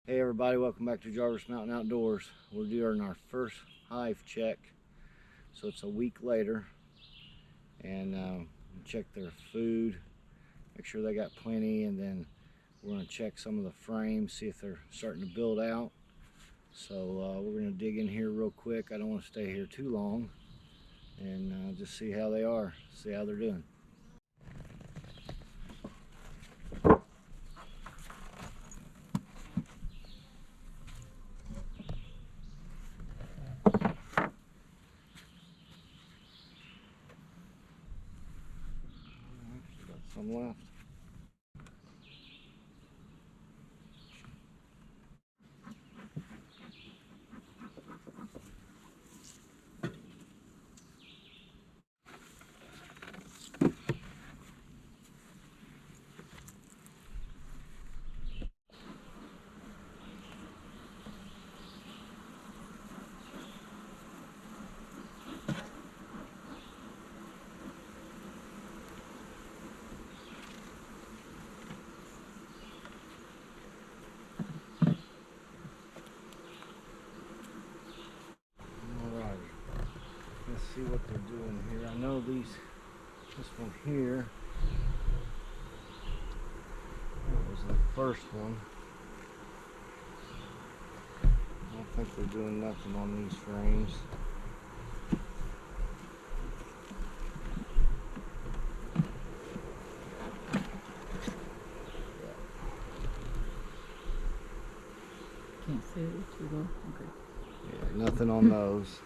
Hey everybody, welcome back to Jarvis Mountain Outdoors. We're doing our first hive check, so it's a week later, and check their food, make sure they got plenty, and then we're going to check some of the frames, see if they're starting to build out. So we're going to dig in here real quick. I don't want to stay here too long, and just see how they are, see how they're doing. Got some left. Let's see what they're doing here. I know this one here, that was the first one. I don't think they're doing nothing on these frames. Can't see it too well. Okay. Yeah, nothing on those.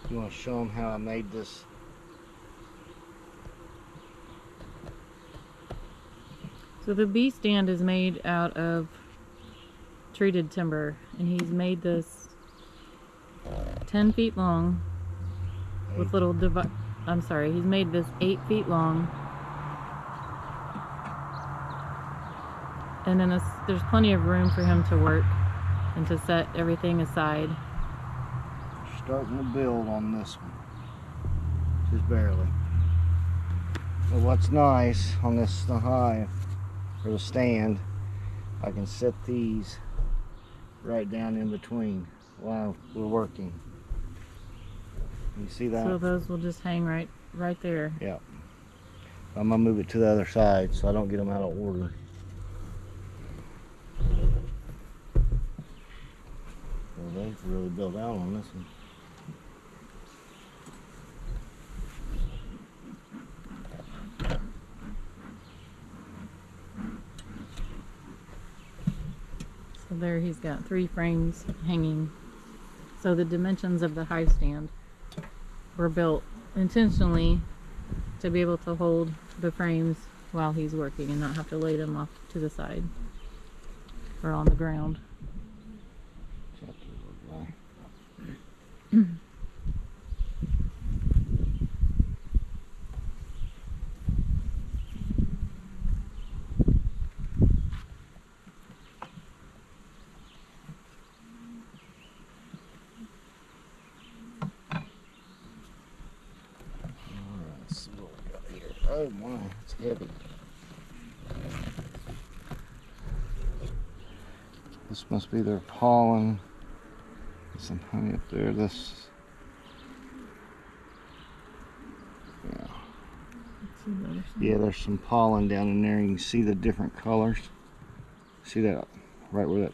You want to show them how I made this? So the bee stand is made out of treated timber, and he's made this 10 feet long with little he's made this 8 feet long, and then there's plenty of room for him to work and to set everything aside. Starting to build on this one, just barely. But what's nice on this hive, or the stand, I can set these right down in between while we're working. You see that? So those will just hang right there. Yeah. I'm gonna move it to the other side so I don't get them out of order. Well, they've really built out on this one. So there he's got 3 frames hanging. So the dimensions of the hive stand were built intentionally to be able to hold the frames while he's working and not have to lay them off to the side or on the ground. Oh my, it's heavy. This must be their pollen. There's some honey up there. Yeah, there's some pollen down in there. You can see the different colors. See that right where that,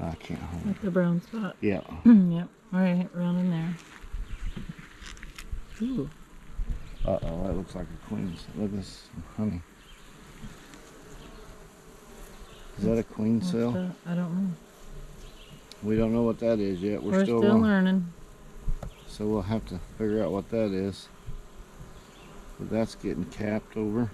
I can't hold it. Like the brown spot. Yeah. Yep, right around in there. Ooh. Uh-oh, that looks like a queen. Look at this honey. Is that a queen cell? I don't know. We don't know what that is yet. We're still learning. So we'll have to figure out what that is. But that's getting capped over.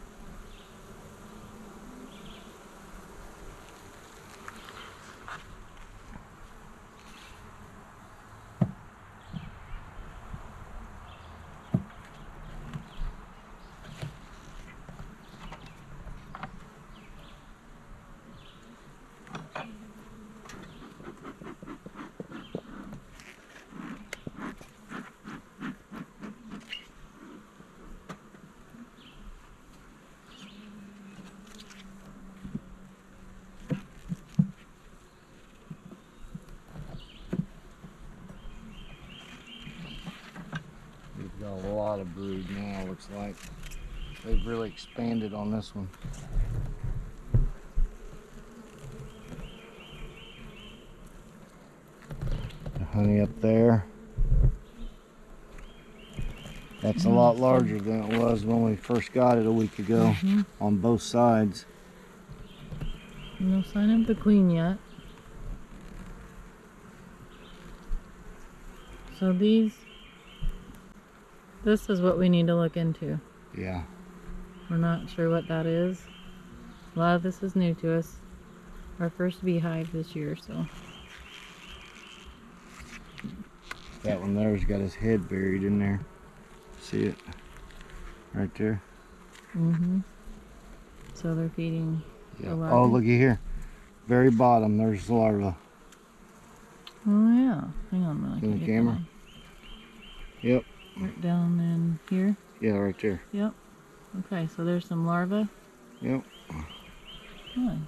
Got a lot of brood now, looks like. They've really expanded on this one. The honey up there. That's a lot larger than it was when we first got it a week ago on both sides. No sign of the queen yet. So this is what we need to look into. Yeah. We're not sure what that is. A lot of this is new to us. Our first beehive this year, so. That one there's got his head buried in there. See it? Right there. So they're feeding the larvae. Oh, looky here. Very bottom, there's the larva. Oh yeah. Hang on a minute. In the camera? Yep. Right down in here? Yeah, right there. Yep. Okay, so there's some larvae. Yep. Nice.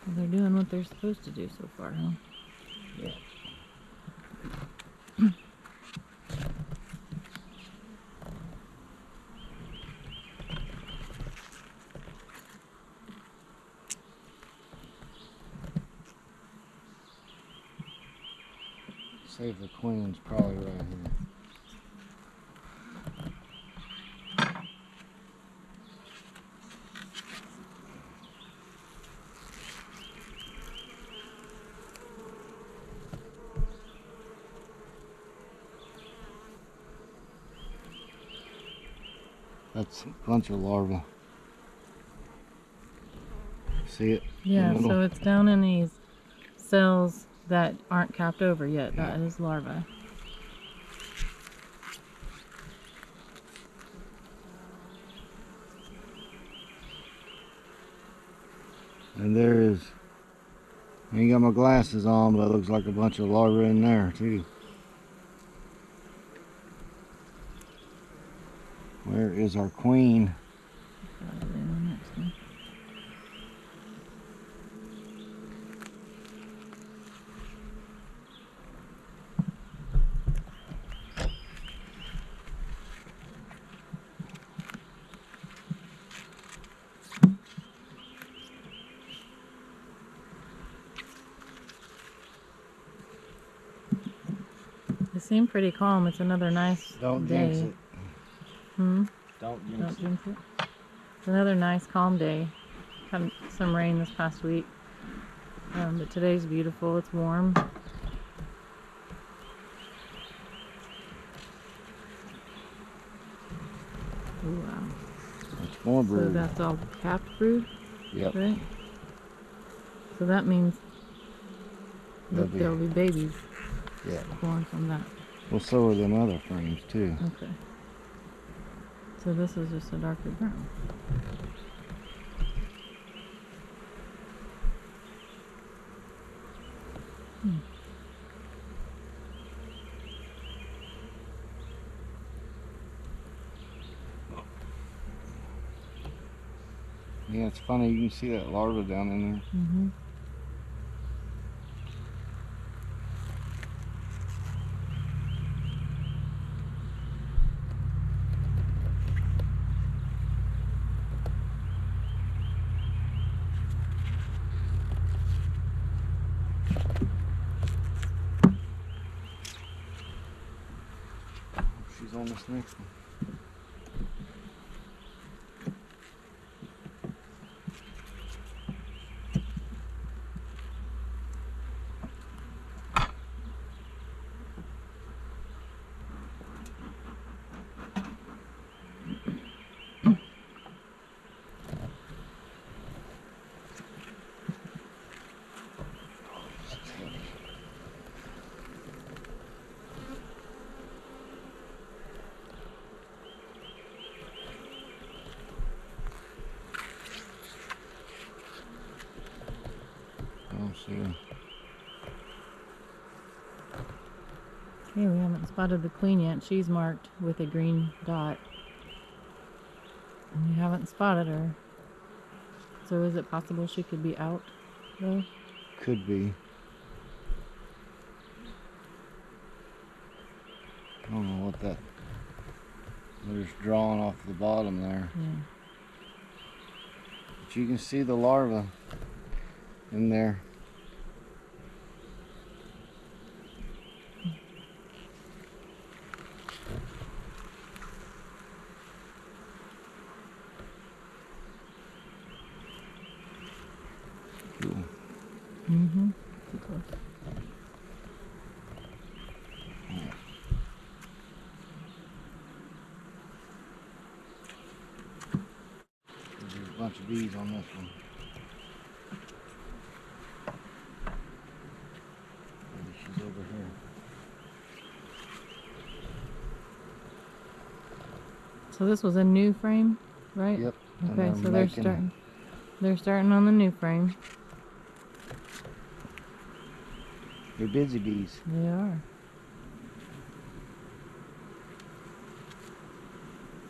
So they're doing what they're supposed to do so far, huh? Yeah. Save the queen's probably right here. That's a bunch of larvae. See it? Yeah, so it's down in these cells that aren't capped over yet. That is larvae. And there is, I ain't got my glasses on, but it looks like a bunch of larvae in there too. Where is our queen? They seem pretty calm. It's another nice Don't day. jinx it. Don't jinx it. It's another nice calm day. Had some rain this past week. But today's beautiful. It's warm. Ooh, wow. That's more brood. So that's all capped brood? Yep. Right? So that means there'll be babies born from that. Well, so are them other frames too. Okay. So this is just a darker brown. Yeah, it's funny. You can see that larva down in there. She's on this next one. Okay, we haven't spotted the queen yet. She's marked with a green dot. And we haven't spotted her. So is it possible she could be out, though? Could be. at that. They're just drawing off the bottom there. Yeah. But you can see the larva in there. Cool. Mm-hmm. Too close. There's a bunch of bees on this one. Maybe she's over here. So this was a new frame, right? Yep. Okay, so they're starting on the new frame. They're busy bees. They are.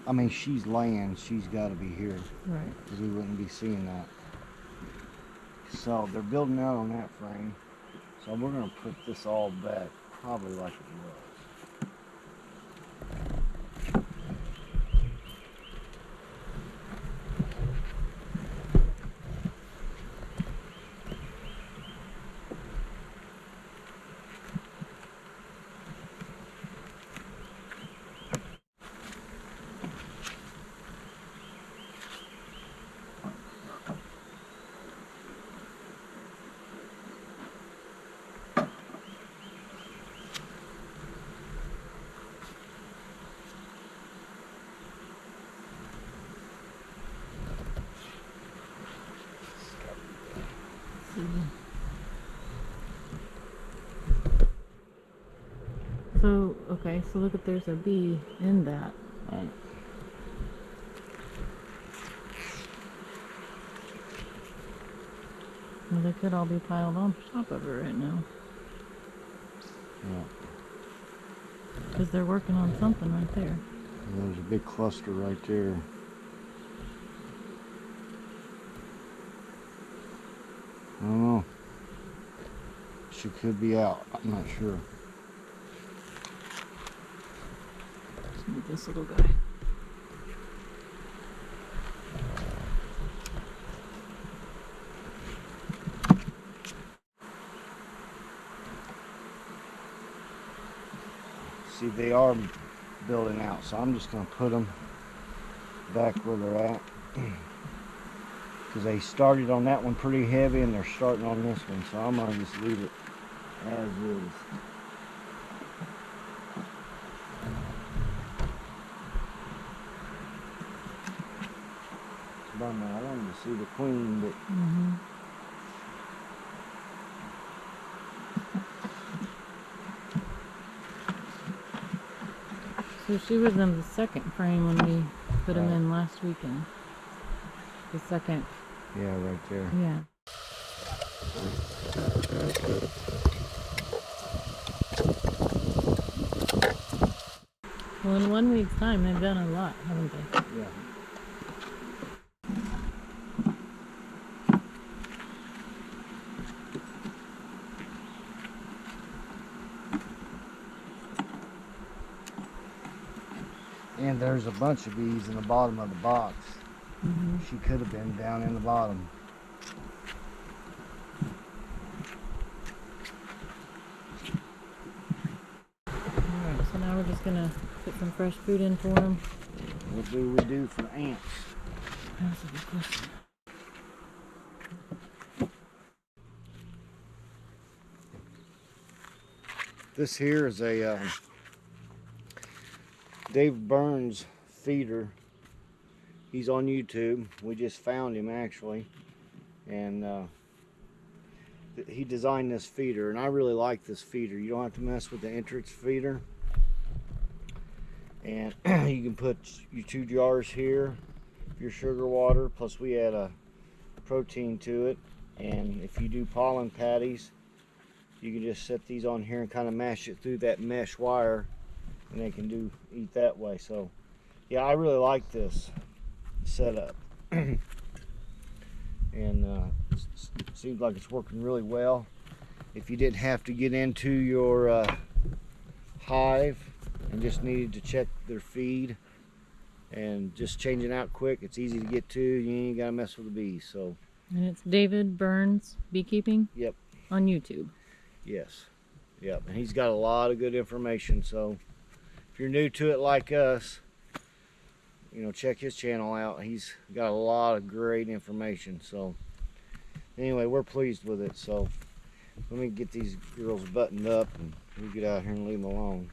I mean, she's laying. She's got to be here. Right. Because we wouldn't be seeing that. So they're building out on that frame. So we're going to put this all back, probably like it was. So, okay, so look, if there's a bee in that. Right. Well, they could all be piled on top of her right now. Yeah. Because they're working on something right there. And there's a big cluster right there. I don't know. She could be out. I'm not sure. Let's move this little guy. See, they are building out, so I'm just going to put them back where they're at. Because they started on that one pretty heavy and they're starting on this one, so I'm going to just leave it as is. It's a bummer. I wanted to see the queen, but Mm-hmm. So she was in the second frame when we put him Right. in last weekend. The second. yeah, right there. Yeah. Well, in 1 week's time, they've done a lot, haven't they? Yeah. And there's a bunch of bees in the bottom of the box. Mm-hmm. She could have been down in the bottom. Alright, so now we're just gonna put some fresh food in for them. What do we do for ants? That's a good question. This here is a Dave Burns feeder. He's on YouTube. We just found him actually, and he designed this feeder, and I really like this feeder. You don't have to mess with the entrance feeder, and you can put your 2 jars here, your sugar water, plus we add a protein to it, and if you do pollen patties, you can just set these on here and kind of mash it through that mesh wire, and they can eat that way. So yeah, I really like this setup. And seems like it's working really well. If you didn't have to get into your hive, and just needed to check their feed and just changing out quick. It's easy to get to. You ain't gotta mess with the bees. So. And it's David Burns Beekeeping? Yep. On YouTube. Yes. Yep. And he's got a lot of good information. So if you're new to it like us, you know, check his channel out. He's got a lot of great information. So anyway, we're pleased with it. So let me get these girls buttoned up and we get out here and leave them alone.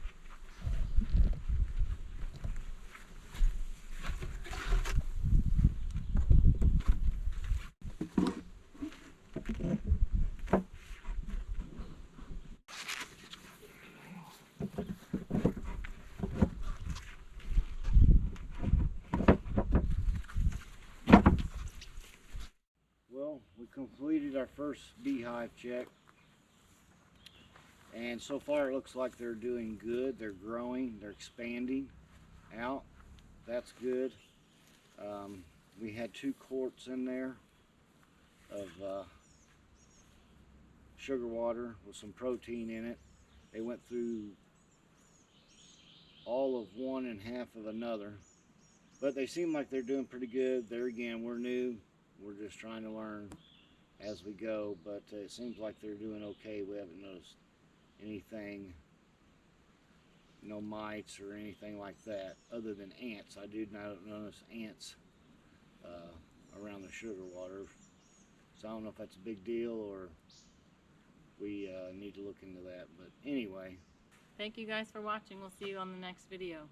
Well, we completed our first beehive check, and so far it looks like they're doing good. They're growing, they're expanding out. That's good. We had 2 quarts in there of sugar water with some protein in it. They went through all of one and half of another, but they seem like they're doing pretty good. There again, we're new. We're just trying to learn as we go, but it seems like they're doing okay. We haven't noticed anything, no mites or anything like that, other than ants. I did not notice ants around the sugar water, so I don't know if that's a big deal or we need to look into that. But anyway, Thank you guys for watching. We'll see you on the next video.